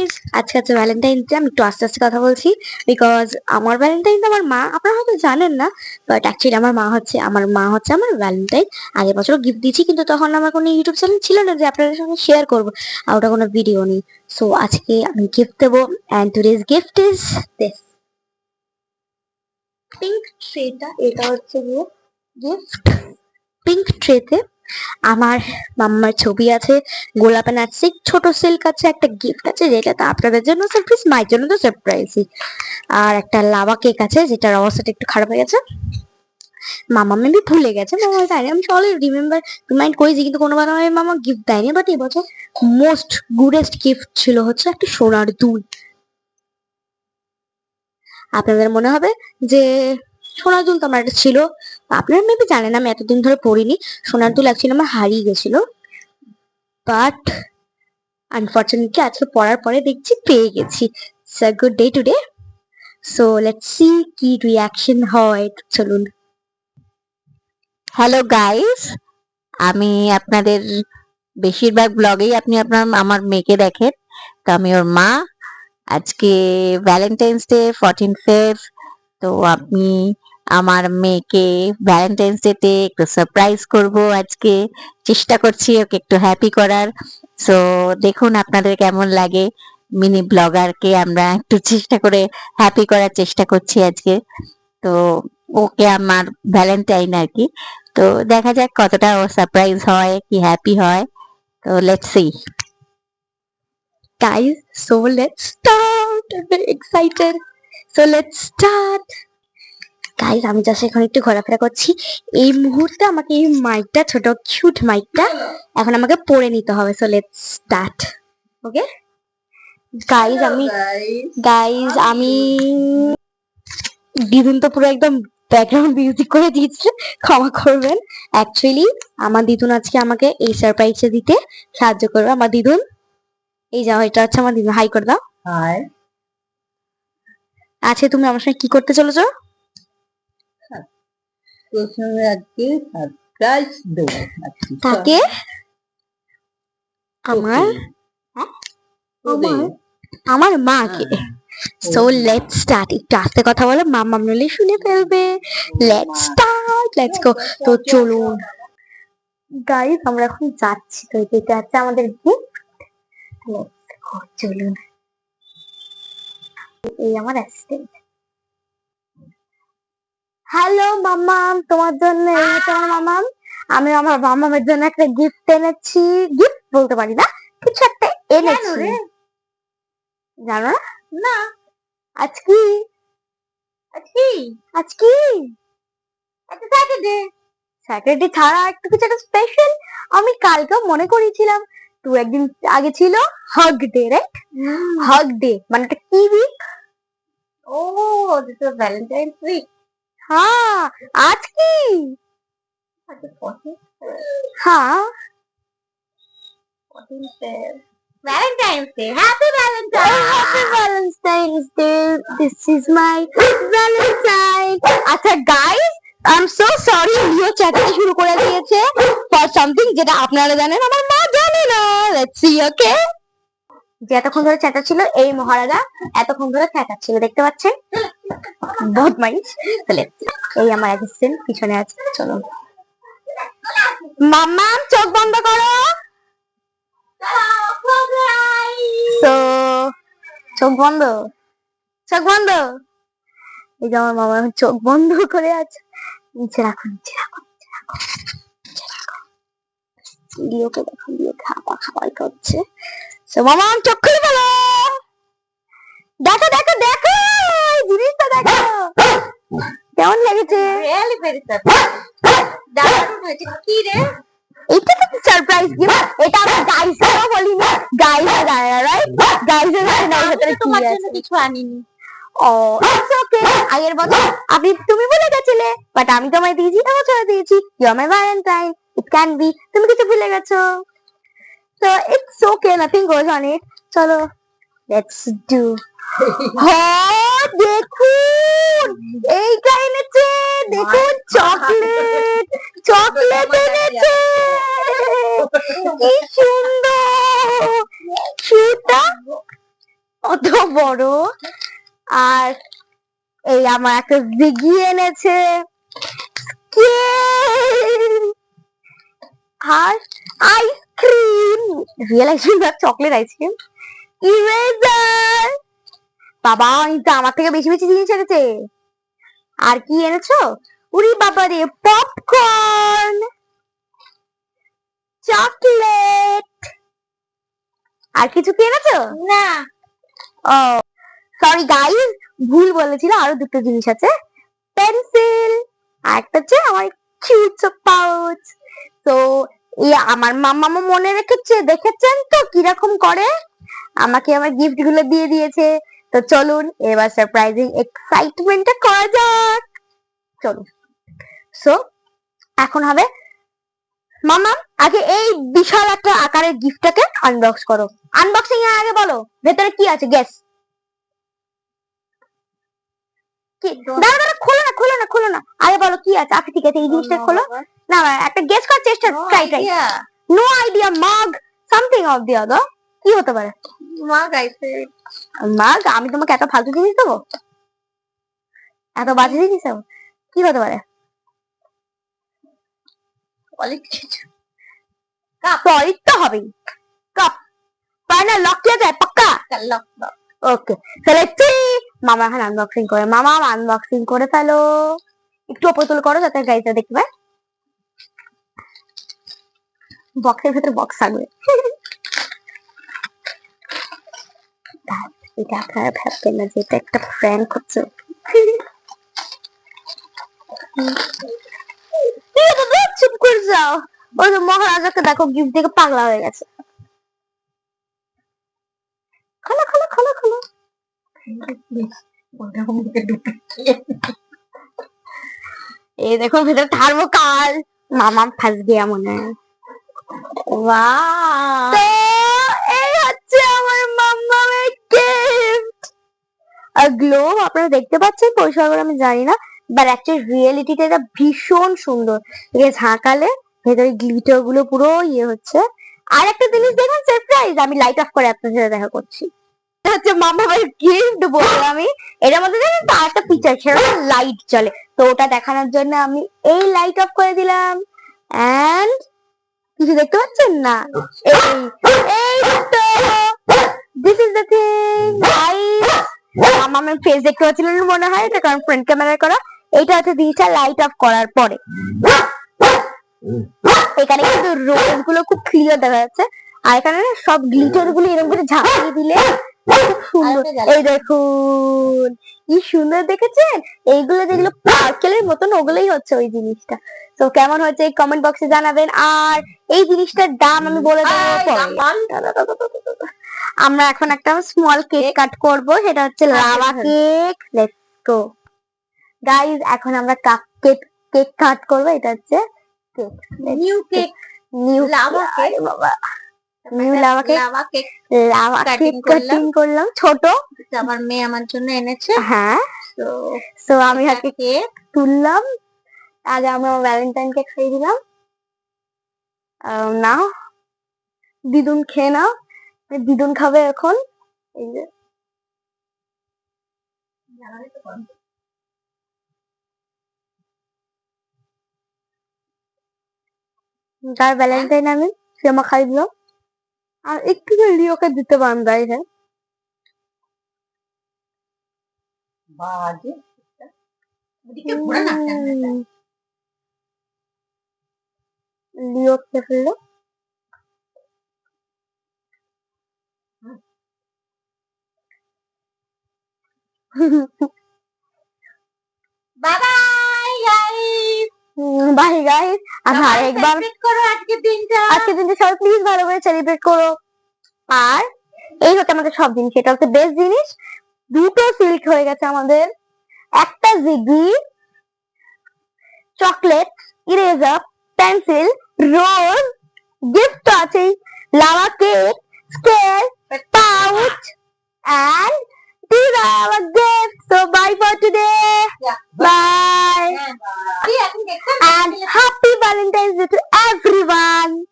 Guys, আজকে হচ্ছে Valentine day. আমি একটু আস্তে আস্তে কথা বলছি বিকজ আমার ভ্যালেন্টাইন আমার মা, আপনারা হয়তো জানেন না, বাট অ্যাকচুয়ালি আমার মা হচ্ছে আমার ভ্যালেন্টাইন। আগের বছরও গিফট দিয়েছি, কিন্তু তখন আমার কোনো ইউটিউব চ্যানেল ছিল না যে আপনাদের সঙ্গে শেয়ার করবো, আর ওটা কোনো ভিডিও নেই। সো আজকে আমি গিফট দেবো, and today's gift is this pink ট্রেটা। এটা হচ্ছে গিয়ে গিফট। পিঙ্ক ট্রেতে আমার মাম্মার ছবি আছে, গোলাপ নাটসিক ছোট সিল্ক আছে, একটা গিফট আছে যেটা তো আপনাদের জন্য সারপ্রাইজ, মায়ের জন্য তো সারপ্রাইজই, আর একটা লাভা কেক আছে যেটার অবস্থাটা একটু খারাপ হয়ে গেছে। মামা মেবি ভুলে গেছে, মামা জানি, আমি অলরেডি রিমাইন্ড করেছি, কিন্তু কোনোবার আমার মামা গিফট দেয়নি। বাট এবছর মোস্ট গুডেস্ট গিফট ছিল হচ্ছে একটা সোনার দুল। আপনাদের মনে হবে যে সোনার দুল তো আমার একটা ছিল, আপনারা মেবি জানেন আমি এতদিন ধরে পড়িনি। সোনার দুল অ্যাকচুয়ালি আমার হারিয়ে গেছিল, বাট আনফরচুনেটলি আজকে পড়ার পরে দেখছি পেয়ে গেছি। It's a good day today. So let's see কি রিয়াকশন হয়, চলুন। হ্যালো গাইস, আমি আপনাদের বেশিরভাগ ব্লগেই আপনি আমার মেয়েকে দেখেন, তো আমি ওর মা। আজকে ভ্যালেন্টাইন্স ডে 14 ফেব, তো আমি আমার মেয়েকে ভ্যালেন্টাইন্স ডে তে একটু সারপ্রাইজ করব। আজকে চেষ্টা করছি ওকে একটু হ্যাপি করার। সো দেখুন আপনাদের কেমন লাগে। মিনি ব্লগারকে আমরা একটু চেষ্টা করে হ্যাপি করার চেষ্টা করছি আজকে। তো ওকে আমার ভ্যালেন্টাইন আর কি, তো দেখা যাক কতটা ও সারপ্রাইজ হয়, কি হ্যাপি হয়। তো let's see. Guys, so let's start. I'm very excited. So let's start. Guys, আমি জাস্ট এখন একটু ঘোরাফেরা করছি। এই মুহূর্তে আমাকে এই মাইকটা, ছোট কিউট মাইকটা এখন আমাকে পরে নিতে হবে। So let's start. Okay guys, আমি দিদুন তো পুরো একদম ব্যাকগ্রাউন্ড মিউজিক করে দিয়েছে, ক্ষমা করবেন। অ্যাকচুয়ালি আমার দিদুন আজকে আমাকে এই সারপ্রাইজটা দিতে সাহায্য করবে। আমার দিদুন, এই যাও, এটা হচ্ছে আমার দিদুন। হাই করে দাও। হাই। আজকে তুমি আমার সঙ্গে কি করতে চলেছো? আজকে সারপ্রাইজ দেব তাকে আমার আমার মাকে। So let's start. একটু আস্তে কথা বলে, মাম্মা নলে শুনে ফেলবে। Let's start, let's go. তো চলুন গাইস, আমরা এখন যাচ্ছি। তো এটা হচ্ছে আমাদের গিফট। লেটস গো, চলুন। এই আমার অ্যাসিস্ট্যান্ট। হ্যালো মাম্মাম, তোমার জন্য এই হচ্ছে আমার মাম্মাম। আমি আমার মাম্মামের জন্য একটা গিফট এনেছি। গিফট বলতে পারি না, কিছু একটা এনেছি। জানো না? না। আজ কি? একটা স্যাটারডে। স্যাটারডে ছাড়া একটু কিছু একটা স্পেশাল আমি কালকেও মনে করেছিলাম। তো একদিন আগে ছিল hug day, right? Hug day মানে একটা কি উইক? ও, দিস ইজ ভ্যালেন্টাইন্স উইক। হ্যাঁ, আজ কি? হ্যাঁ, Valentine's Day. Happy Valentine. Oh, happy Valentine's Day. This is my Valentine. আচ্ছা গাইস, I'm so sorry, লিও চ্যাটার্জি শুরু করে দিয়েছে for something যেটা আপনারা জানেন আমার মা জানে না। Let's see, okay? যে এতক্ষণ ধরে চ্যাটাচ্ছিল এই মহারাজা, এতক্ষণ ধরে চ্যাটাচ্ছিল, দেখতে পাচ্ছেন? বদমাইশ। তাহলে এই আমার অ্যাসিস্ট্যান্ট পিছনে আছে, চলো। মাম্মা চোখ বন্ধ করো। তো চোখ বন্ধ, চোখ বন্ধ। এই যে আমার মামা এখন চোখ বন্ধ করে আছে। নিচে রাখো, নিচে রাখো, নিচে রাখো, নিচে রাখো। লিওকে দেখো, লিও খাবার খাচ্ছে। তো মামা চোখ খুলে ফেলো। দেখো দেখো দেখো, জিনিসটা দেখো কেমন লেগেছে। Really very surprise. কি রে? এটা তো সারপ্রাইজ গিফট। এটা আমি গাইসকেও বলিনি, গাইস জানে না, রাইট? গাইসের কাছে নাই, ভেতরে তোমার জন্য কিছু আনিনি। ও ইটস ওকে। আগের বছর তুমি বলে গেছিলে, বাট আমি তোমায় দিয়েছি, এবছর দিয়েছি। You are my valentine, it can be. তুমি কিছু ভুলে গেছো, তো it's okay, nothing goes on it. চলো লেটস ডু। হ্যাঁ দেখুন, এইটা এনেছে, দেখুন চকলেট, চকলেট এনেছে। কি সুন্দর। সেটা অত বড়। আর এই আমার একটা জিগি এনেছে, আর আইসক্রিম, রিয়েল আইসক্রিম আর চকলেট আইসক্রিম, ইরেজার। বাবা কিন্তু আমার থেকে বেশি বেশি জিনিস এনেছে। আর কি এনেছো? উরি বাবা রে, পপকর্ন, চকলেট। আর কিছু কি এনেছো? না। ও সরি গাইস, ভুল বলেছিল, আরো দুটো জিনিস আছে, পেন্সিল আর একটা হচ্ছে আমার কিউট পাউচ। তো আমার মামা মনে রেখেছে, দেখেছেন তো কিরকম করে, আমাকে আমার গিফট গুলো দিয়ে দিয়েছে। তো চলুন এবার সারপ্রাইজিং এক্সাইটমেন্টটা করা যাক। চলুন। সো এখন হবে, মামা আগে এই বিশাল একটা আকারের গিফটটাকে আনবক্স করো। আনবক্সিং এর আগে বলো ভেতরে কি আছে, গেস। কি? দাঁড়া দাঁড়া, খোলো না আগে বলো কি আছে। আচ্ছা ঠিক আছে, এই জিনিসটা খোলো না, একটা গেস করার চেষ্টা, ট্রাই নো আইডিয়া। মাগ, সামথিং অফ দি আদার। কি হতে পারে? মাগ, আই সেড মাগ। আমি তোমাকে এত ফালতু জিনিস দেবো, এত বাজে জিনিস দেবো? কি হতে পারে? সলিড তো হবেই, কাপ। ফাইনাল লক কিয়া যায়, পাক্কা লক। ওকে তাহলে মামা এখন আনবক্সিং করে। মামা আনবক্সিং করে ফেলো, একটু ওপর তুলে করো যাতে গাইজটা দেখতে পায়। বক্সের ভেতরে বক্স থাকবে। এটা আপনারা ভাববেন না যে এটা একটা প্র্যাঙ্ক হচ্ছে। চুপ করে যাও। ওই যে মহারাজাকে দেখো, গিফট দেখে পাগলা হয়ে গেছে। খোলো খোলো খোলো খোলো। এই দেখো ভেতরে থার্মোকাল। মামা ফাঁস গিয়া মনে হয়। ওয়াও, তো এই হচ্ছে আমার মাম্মামের গিফট। আর গ্লো আপনারা দেখতে পাচ্ছেন, পরিষ্কার করে আমি জানি না, বাট অ্যাকচুয়ালি রিয়েলিটিতে এটা ভীষণ সুন্দর। একে ঝাঁকালে ভেতরে গ্লিটার গুলো পুরো ইয়ে হচ্ছে। আর একটা জিনিস দেখুন, সারপ্রাইজ, আমি লাইট অফ করে আপনার সাথে দেখা করছি। এটা হচ্ছে মাম্মামের গিফট বলবো আমি। এটার মধ্যে জানেন তো একটা ফিচার, সেটা লাইট জ্বলে। তো ওটা দেখানোর জন্য আমি এই লাইট অফ করে দিলাম। এন্ড কিছু দেখতে পাচ্ছেন না? এই তো this is the thing guys. মামামের ফেস দেখতে পাচ্ছিলেন মনে হয়, এটা কারণ ফ্রন্ট ক্যামেরায় করা। এইটা হচ্ছে জিনিসটা লাইট অফ করার পরে এখানে কিন্তু রোজ গুলো খুব ক্লিয়ার দেখা যাচ্ছে। আর এখানে সব গ্লিটার গুলো এরকম করে ঝাঁকিয়ে দিলে খুব সুন্দর। এই দেখুন কি সুন্দর, দেখেছেন? এইগুলো যেগুলো পার্কেলের মতন, ওগুলোই হচ্ছে ওই জিনিসটা। তো কেমন হচ্ছে কমেন্ট বক্সে জানাবেন। আর এই জিনিসটার দাম আমি বলে দেবো। আমরা এখন একটা স্মল কেক কাট করব, সেটা হচ্ছে lava cake. Let's go guys, এখন আমরা কেক কাট করব। এটা হচ্ছে cake, new cake, new lava cake. বাবা new lava cake, lava cake cutting করলাম ছোট। আমার মেয়ে আমার জন্য এনেছে। হ্যাঁ, তো আমি আজকে কেক তুললাম। আগে আমরা ভ্যালেন্টাইন কেক খাইয়ে দিলাম। নাও দিদুন খেয়ে নাও। দিদুন খাবে এখন। এই যে যার ভ্যালেন্টাইন আমি, সে আমার খাই দিল। আর একটু লিওকে দিতে পারেন গাইস। হ্যাঁ লিও খেয়ে ফেললো। Bye bye guys, bye guys. আর আরেকবার আজকে দিনটা সবাই প্লিজ ভালো করে সেলিব্রেট করো। আর এই হচ্ছে আমাদের সব জিনিস, এটা হচ্ছে বেস্ট জিনিস। দুটো সিল্ক হয়ে গেছে আমাদের, একটা জিগি, চকলেট, ইরেজার, পেন্সিল, রোজ, গিফট আছে, lava cake, scale, pouch, and these are our gifts. So bye for today. Bye. And happy Valentine's Day to everyone.